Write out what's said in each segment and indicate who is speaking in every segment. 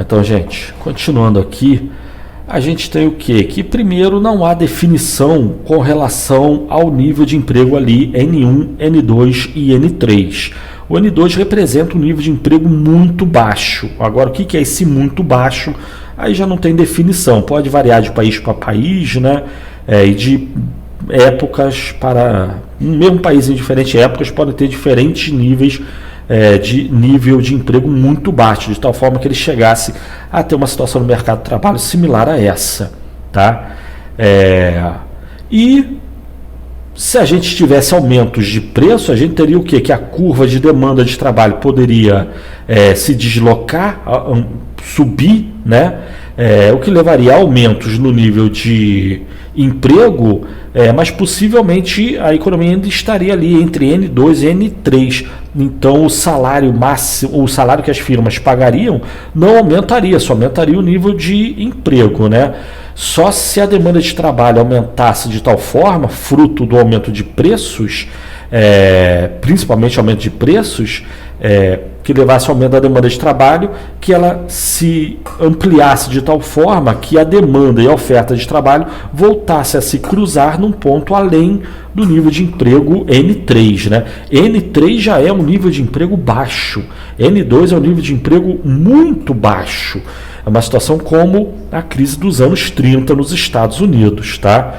Speaker 1: Então, gente, continuando aqui, a gente tem o quê? Que primeiro não há definição com relação ao nível de emprego ali N1, N2 e N3. O N2 representa um nível de emprego muito baixo. Agora, o que é esse muito baixo? Aí já não tem definição. Pode variar de país para país, né? E de épocas para... No mesmo país, em diferentes épocas, podem ter diferentes níveis de nível de emprego muito baixo, de tal forma que ele chegasse a ter uma situação no mercado de trabalho similar a essa. Tá? E se a gente tivesse aumentos de preço, a gente teria o quê? Que a curva de demanda de trabalho poderia se deslocar, subir, né? O que levaria a aumentos no nível de emprego, mas possivelmente a economia ainda estaria ali entre N2 e N3. Então o salário máximo, o salário que as firmas pagariam não aumentaria, só aumentaria o nível de emprego, né? Só se a demanda de trabalho aumentasse de tal forma, fruto do aumento de preços, principalmente aumento de preços, que levasse ao aumento da demanda de trabalho, que ela se ampliasse de tal forma que a demanda e a oferta de trabalho voltasse a se cruzar num ponto além do nível de emprego N3, né? N3 já é um nível de emprego baixo, N2 é um nível de emprego muito baixo. É uma situação como a crise dos anos 30 nos Estados Unidos, tá?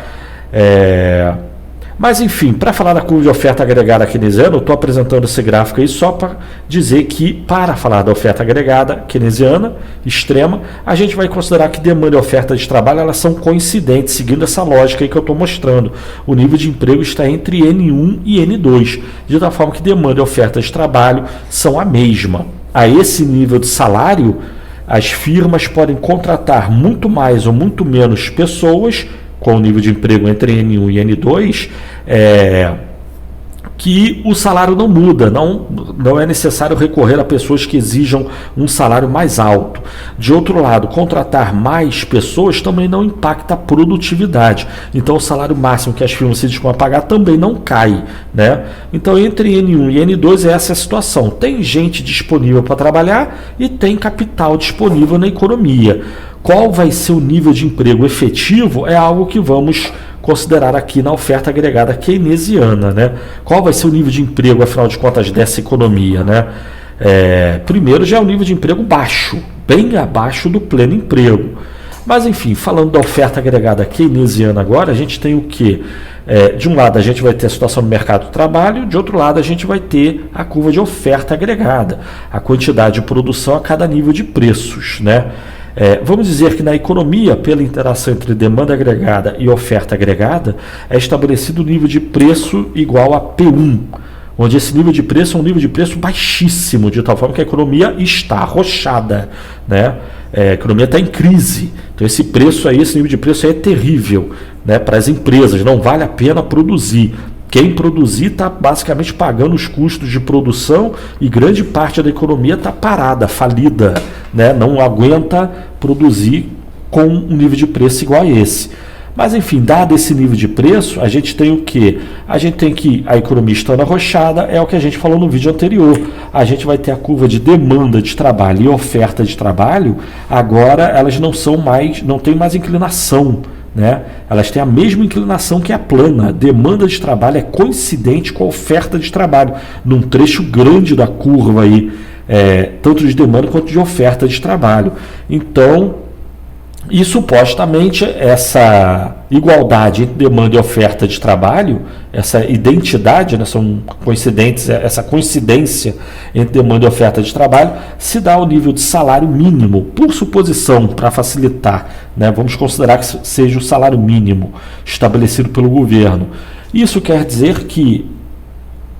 Speaker 1: Mas, enfim, para falar da curva de oferta agregada keynesiana, eu estou apresentando esse gráfico aí só para dizer que, para falar da oferta agregada keynesiana extrema, a gente vai considerar que demanda e oferta de trabalho elas são coincidentes, seguindo essa lógica aí que eu estou mostrando. O nível de emprego está entre N1 e N2, de tal forma que demanda e oferta de trabalho são a mesma. A esse nível de salário, as firmas podem contratar muito mais ou muito menos pessoas com o nível de emprego entre N1 e N2, que o salário não muda, não é necessário recorrer a pessoas que exijam um salário mais alto. De outro lado, contratar mais pessoas também não impacta a produtividade, então o salário máximo que as firmas se dispõem a pagar também não cai, né? Então entre N1 e N2 essa é a situação, tem gente disponível para trabalhar e tem capital disponível na economia. Qual vai ser o nível de emprego efetivo é algo que vamos considerar aqui na oferta agregada keynesiana, né? Qual vai ser o nível de emprego, afinal de contas, dessa economia, né? Primeiro já é o nível de emprego baixo, bem abaixo do pleno emprego. Mas, enfim, falando da oferta agregada keynesiana agora, a gente tem o quê? De um lado a gente vai ter a situação no mercado de trabalho, de outro lado a gente vai ter a curva de oferta agregada, a quantidade de produção a cada nível de preços, né? Vamos dizer que na economia, pela interação entre demanda agregada e oferta agregada, é estabelecido o nível de preço igual a P1, onde esse nível de preço é um nível de preço baixíssimo, de tal forma que a economia está arrochada, né? A economia está em crise, então esse preço aí, esse nível de preço aí é terrível, né? Para as empresas, não vale a pena produzir. Quem produzir está basicamente pagando os custos de produção e grande parte da economia está parada, falida, né? Não aguenta produzir com um nível de preço igual a esse. Mas, enfim, dado esse nível de preço, a gente tem o quê? A gente tem que a economia estando arrochada, é o que a gente falou no vídeo anterior. A gente vai ter a curva de demanda de trabalho e oferta de trabalho, agora elas não têm mais inclinação, né? Elas têm a mesma inclinação que a plana. A demanda de trabalho é coincidente com a oferta de trabalho, num trecho grande da curva aí, tanto de demanda quanto de oferta de trabalho. Então, e supostamente essa igualdade entre demanda e oferta de trabalho, essa identidade, né, são coincidentes, essa coincidência entre demanda e oferta de trabalho, se dá ao nível de salário mínimo, por suposição, para facilitar, né, vamos considerar que seja o salário mínimo estabelecido pelo governo. Isso quer dizer que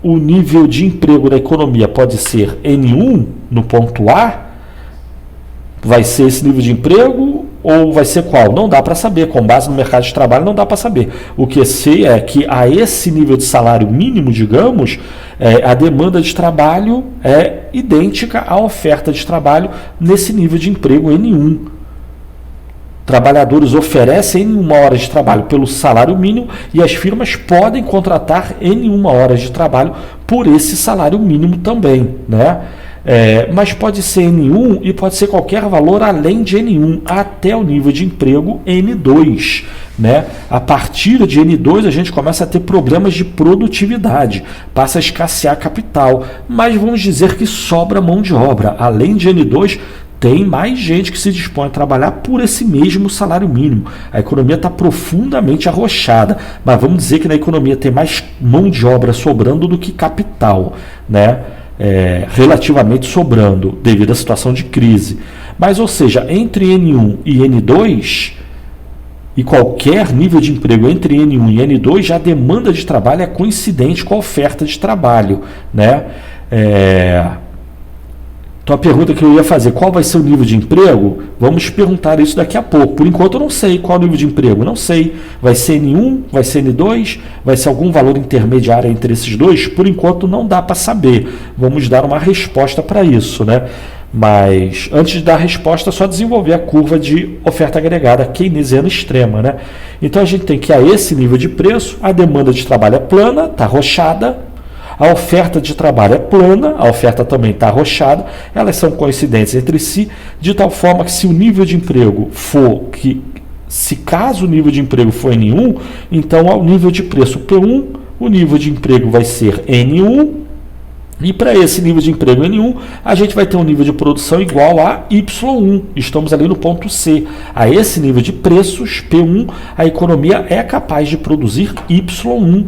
Speaker 1: o nível de emprego da economia pode ser N1 no ponto A, vai ser esse nível de emprego, ou vai ser qual? Não dá para saber, com base no mercado de trabalho não dá para saber. O que sei é que a esse nível de salário mínimo, digamos, a demanda de trabalho é idêntica à oferta de trabalho nesse nível de emprego N1. Trabalhadores oferecem N1 horas de trabalho pelo salário mínimo e as firmas podem contratar N1 horas de trabalho por esse salário mínimo também, né? Mas pode ser N1 e pode ser qualquer valor além de N1, até o nível de emprego N2. Né? A partir de N2 a gente começa a ter problemas de produtividade, passa a escassear capital, mas vamos dizer que sobra mão de obra. Além de N2, tem mais gente que se dispõe a trabalhar por esse mesmo salário mínimo. A economia está profundamente arrochada, mas vamos dizer que na economia tem mais mão de obra sobrando do que capital, né? Relativamente sobrando, devido à situação de crise. Mas, ou seja, entre N1 e N2, e qualquer nível de emprego entre N1 e N2, já a demanda de trabalho é coincidente com a oferta de trabalho, né? Então a pergunta que eu ia fazer, qual vai ser o nível de emprego? Vamos perguntar isso daqui a pouco. Por enquanto eu não sei qual é o nível de emprego, não sei. Vai ser N1, vai ser N2, vai ser algum valor intermediário entre esses dois? Por enquanto não dá para saber. Vamos dar uma resposta para isso, né? Mas antes de dar a resposta, é só desenvolver a curva de oferta agregada keynesiana extrema, né? Então a gente tem que a esse nível de preço, a demanda de trabalho é plana, está arrochada. A oferta de trabalho é plana, a oferta também está arrochada, elas são coincidentes entre si, de tal forma que se o nível de emprego for, caso o nível de emprego for N1, então ao nível de preço P1, o nível de emprego vai ser N1, e para esse nível de emprego N1, a gente vai ter um nível de produção igual a Y1, estamos ali no ponto C. A esse nível de preços, P1, a economia é capaz de produzir Y1,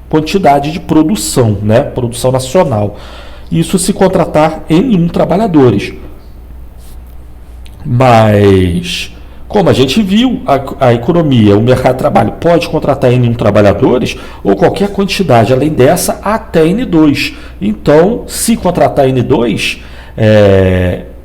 Speaker 1: quantidade de produção, né? Produção nacional. Isso se contratar N1 trabalhadores. Mas, como a gente viu, a economia, o mercado de trabalho pode contratar N1 trabalhadores ou qualquer quantidade além dessa até N2. Então, se contratar N2,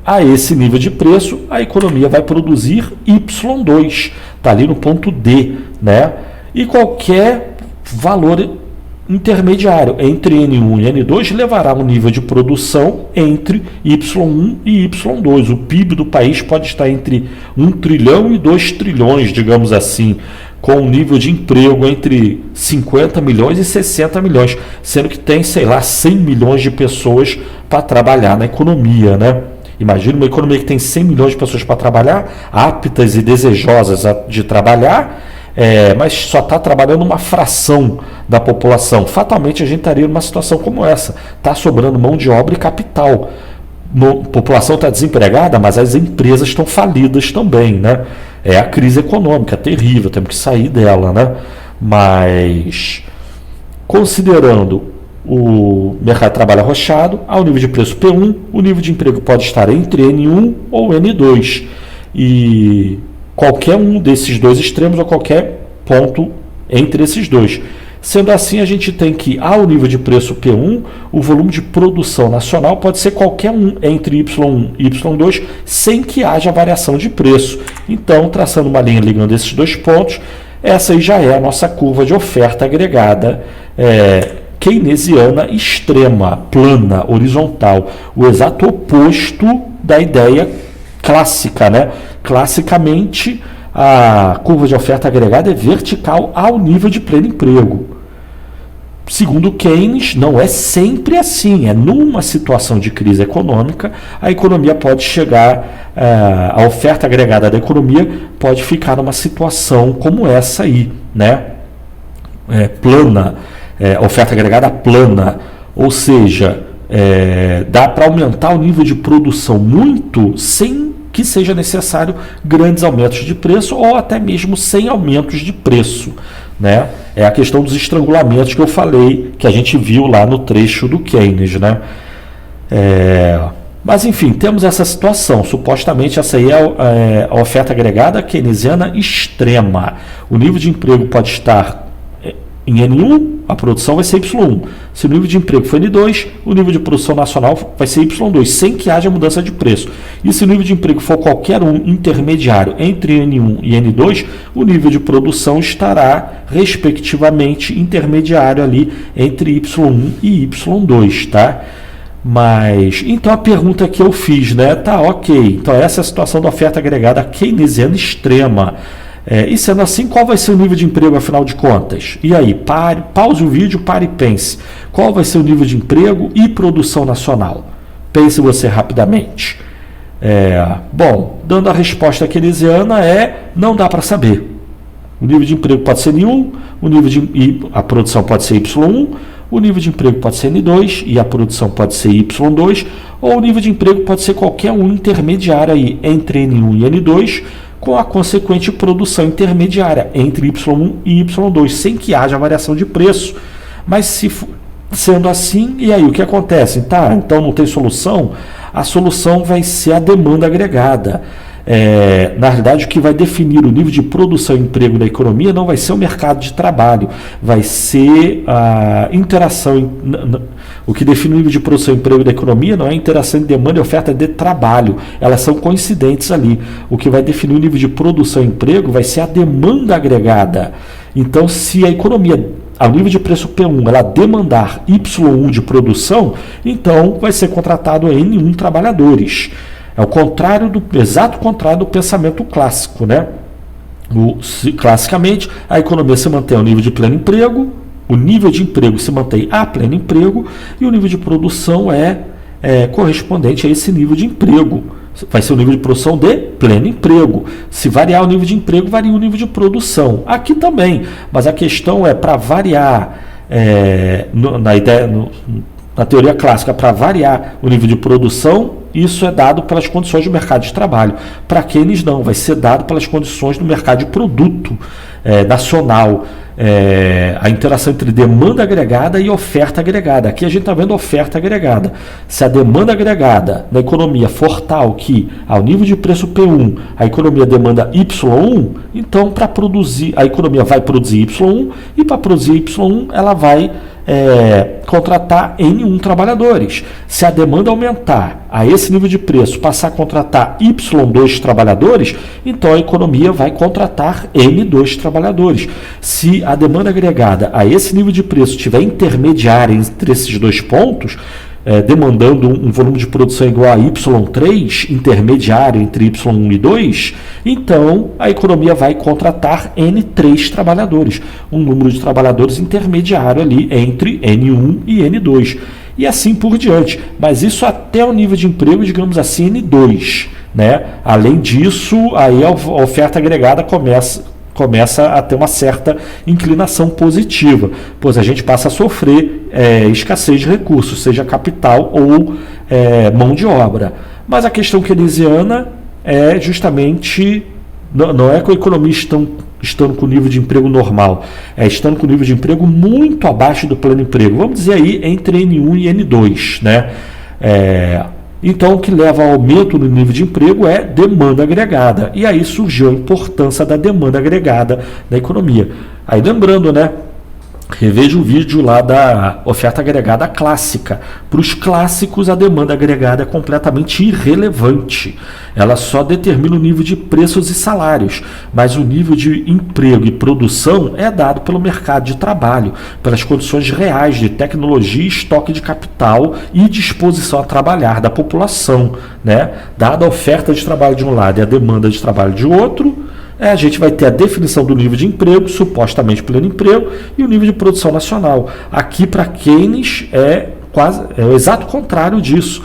Speaker 1: a esse nível de preço, a economia vai produzir Y2. Está ali no ponto D, né? E qualquer valor intermediário entre N1 e N2 levará um nível de produção entre Y1 e Y2. O PIB do país pode estar entre 1 trilhão e 2 trilhões, digamos assim, com um nível de emprego entre 50 milhões e 60 milhões, sendo que tem, 100 milhões de pessoas para trabalhar na economia, né? Imagina uma economia que tem 100 milhões de pessoas para trabalhar, aptas e desejosas de trabalhar, mas só está trabalhando uma fração da população. Fatalmente a gente estaria numa situação como essa. Está sobrando mão de obra e capital. A população está desempregada, mas as empresas estão falidas também, né? É a crise econômica terrível, temos que sair dela, né? Mas, considerando o mercado de trabalho arrochado, ao nível de preço P1, o nível de emprego pode estar entre N1 ou N2. E qualquer um desses dois extremos ou qualquer ponto entre esses dois. Sendo assim, a gente tem que, ao nível de preço P1, o volume de produção nacional pode ser qualquer um entre Y1 e Y2, sem que haja variação de preço. Então, traçando uma linha ligando esses dois pontos, essa aí já é a nossa curva de oferta agregada keynesiana extrema, plana, horizontal. O exato oposto da ideia clássica, né? Classicamente, a curva de oferta agregada é vertical ao nível de pleno emprego. Segundo Keynes, não é sempre assim. É numa situação de crise econômica, a economia pode chegar, a oferta agregada da economia pode ficar numa situação como essa aí, né? Plana, oferta agregada plana, ou seja, dá para aumentar o nível de produção muito sem que seja necessário grandes aumentos de preço ou até mesmo sem aumentos de preço, né? É a questão dos estrangulamentos que eu falei, que a gente viu lá no trecho do Keynes, né? Mas enfim, temos essa situação. Supostamente essa aí é a oferta agregada keynesiana extrema. O nível de emprego pode estar em N1, a produção vai ser Y1. Se o nível de emprego for N2, o nível de produção nacional vai ser Y2, sem que haja mudança de preço. E se o nível de emprego for qualquer um intermediário entre N1 e N2, o nível de produção estará, respectivamente, intermediário ali entre Y1 e Y2, tá? Mas, então a pergunta que eu fiz, né? Tá, ok. Então essa é a situação da oferta agregada keynesiana extrema. E sendo assim, qual vai ser o nível de emprego, afinal de contas? E aí, pause o vídeo, pare e pense. Qual vai ser o nível de emprego e produção nacional? Pense você rapidamente. Bom, dando a resposta keynesiana não dá para saber. O nível de emprego pode ser N1, a produção pode ser Y1, o nível de emprego pode ser N2 e a produção pode ser Y2, ou o nível de emprego pode ser qualquer um intermediário aí entre N1 e N2, com a consequente produção intermediária entre Y1 e Y2, sem que haja variação de preço. Mas sendo assim, e aí o que acontece? Então não tem solução? A solução vai ser a demanda agregada. Na realidade, o que vai definir o nível de produção e emprego da economia não vai ser o mercado de trabalho, vai ser a interação. O que define o nível de produção e emprego da economia não é a interação de demanda e oferta de trabalho, elas são coincidentes ali. O que vai definir o nível de produção e emprego vai ser a demanda agregada. Então, se a economia, ao nível de preço P1, ela demandar Y1 de produção, então vai ser contratado N1 trabalhadores. É o exato contrário do pensamento clássico, né? Classicamente, a economia se mantém ao nível de pleno emprego, o nível de emprego se mantém a pleno emprego e o nível de produção é correspondente a esse nível de emprego. Vai ser o nível de produção de pleno emprego. Se variar o nível de emprego, varia o nível de produção. Aqui também, mas a questão para variar, na teoria clássica, para variar o nível de produção, isso é dado pelas condições do mercado de trabalho. Para Keynes não, vai ser dado pelas condições do mercado de produto nacional. A interação entre demanda agregada e oferta agregada. Aqui a gente está vendo oferta agregada. Se a demanda agregada da economia for tal que, ao nível de preço P1, a economia demanda Y1, então para produzir, a economia vai produzir Y1 e para produzir Y1 ela vai contratar N1 trabalhadores. Se a demanda aumentar a esse nível de preço, passar a contratar Y2 trabalhadores, então a economia vai contratar N2 trabalhadores. Se a demanda agregada a esse nível de preço estiver intermediária entre esses dois pontos, demandando um volume de produção igual a Y3, intermediário entre Y1 e 2, então a economia vai contratar N3 trabalhadores, um número de trabalhadores intermediário ali entre N1 e N2, e assim por diante. Mas isso até o nível de emprego, digamos assim, N2. Né? Além disso, aí a oferta agregada começa a ter uma certa inclinação positiva, pois a gente passa a sofrer escassez de recursos, seja capital ou mão de obra. Mas a questão keynesiana é justamente, não é que a economia estando com o nível de emprego normal, estando com o nível de emprego muito abaixo do pleno emprego, vamos dizer aí entre N1 e N2, né? Então, o que leva ao aumento no nível de emprego é demanda agregada. E aí surgiu a importância da demanda agregada na economia. Aí lembrando, né? Reveja o vídeo lá da oferta agregada clássica. Para os clássicos, a demanda agregada é completamente irrelevante. Ela só determina o nível de preços e salários, mas o nível de emprego e produção é dado pelo mercado de trabalho, pelas condições reais de tecnologia, estoque de capital e disposição a trabalhar da população, né? Dada a oferta de trabalho de um lado e a demanda de trabalho de outro, a gente vai ter a definição do nível de emprego, supostamente pleno emprego, e o nível de produção nacional. Aqui, para Keynes, é o exato contrário disso.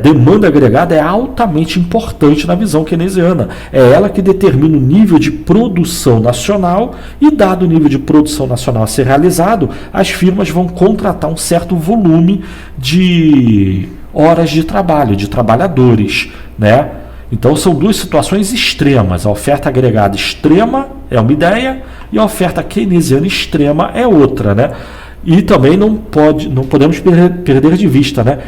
Speaker 1: Demanda agregada é altamente importante na visão keynesiana. É ela que determina o nível de produção nacional e, dado o nível de produção nacional a ser realizado, as firmas vão contratar um certo volume de horas de trabalho, de trabalhadores, né? Então são duas situações extremas. A oferta agregada extrema é uma ideia e a oferta keynesiana extrema é outra, né? E também não podemos perder de vista, né?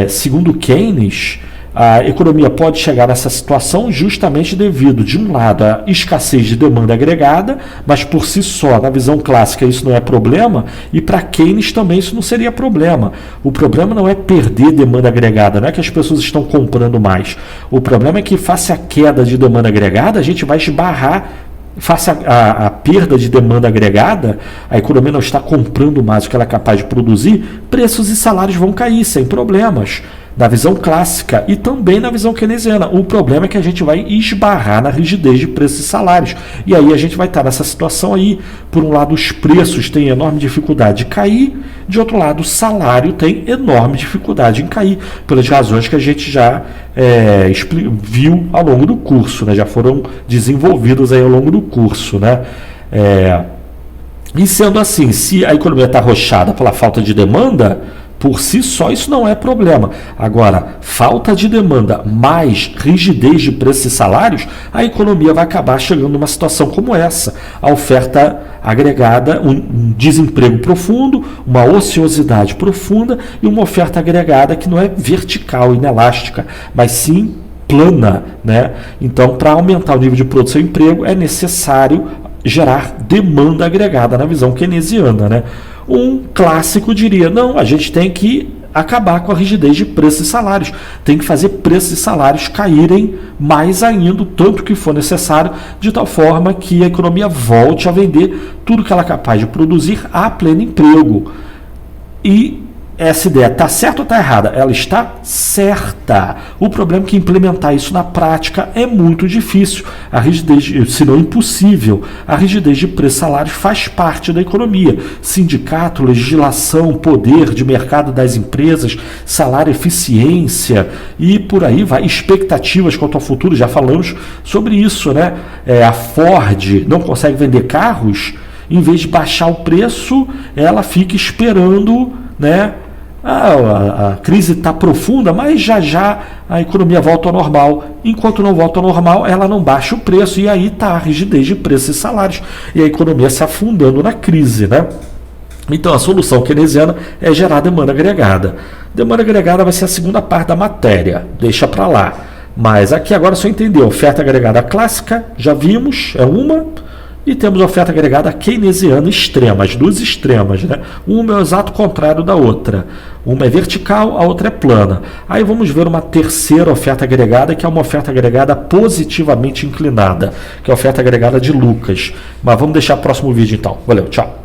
Speaker 1: Segundo Keynes, a economia pode chegar nessa situação justamente devido, de um lado, à escassez de demanda agregada, mas por si só, na visão clássica, isso não é problema, e para Keynes também isso não seria problema. O problema não é perder demanda agregada, não é que as pessoas estão comprando mais. O problema é que, face à queda de demanda agregada, a gente vai esbarrar. Face à perda de demanda agregada, a economia não está comprando mais o que ela é capaz de produzir, preços e salários vão cair sem problemas. na visão clássica e também na visão keynesiana. O problema é que a gente vai esbarrar na rigidez de preços e salários. E aí a gente vai estar nessa situação aí. Por um lado, os preços têm enorme dificuldade de cair, de outro lado, o salário tem enorme dificuldade em cair, pelas razões que a gente já viu ao longo do curso, né? Já foram desenvolvidas aí ao longo do curso, né? E sendo assim, se a economia está arrochada pela falta de demanda, por si só isso não é problema. Agora, falta de demanda mais rigidez de preços e salários, a economia vai acabar chegando numa situação como essa. A oferta agregada, um desemprego profundo, uma ociosidade profunda e uma oferta agregada que não é vertical, inelástica, mas sim plana, né? Então, para aumentar o nível de produção e emprego, é necessário gerar demanda agregada na visão keynesiana, né? Um clássico diria, não, a gente tem que acabar com a rigidez de preços e salários, tem que fazer preços e salários caírem mais ainda, tanto que for necessário, de tal forma que a economia volte a vender tudo que ela é capaz de produzir a pleno emprego. E essa ideia está certa ou está errada? Ela está certa. O problema é que implementar isso na prática é muito difícil. A rigidez, se não impossível, a rigidez de preços e salários faz parte da economia. Sindicato, legislação, poder de mercado das empresas, salário, eficiência e por aí vai. Expectativas quanto ao futuro, já falamos sobre isso, né? A Ford não consegue vender carros, em vez de baixar o preço, ela fica esperando, né? A crise está profunda, mas já a economia volta ao normal. Enquanto não volta ao normal, ela não baixa o preço e aí está a rigidez de preços e salários e a economia se afundando na crise, né? Então a solução keynesiana é gerar demanda agregada. Demanda agregada vai ser a segunda parte da matéria, deixa para lá. Mas aqui agora só entender, oferta agregada clássica, já vimos, é uma. E temos a oferta agregada keynesiana extrema, as duas extremas, né? Uma é o exato contrário da outra. Uma é vertical, a outra é plana. Aí vamos ver uma terceira oferta agregada, que é uma oferta agregada positivamente inclinada, que é a oferta agregada de Lucas. Mas vamos deixar para o próximo vídeo então. Valeu, tchau.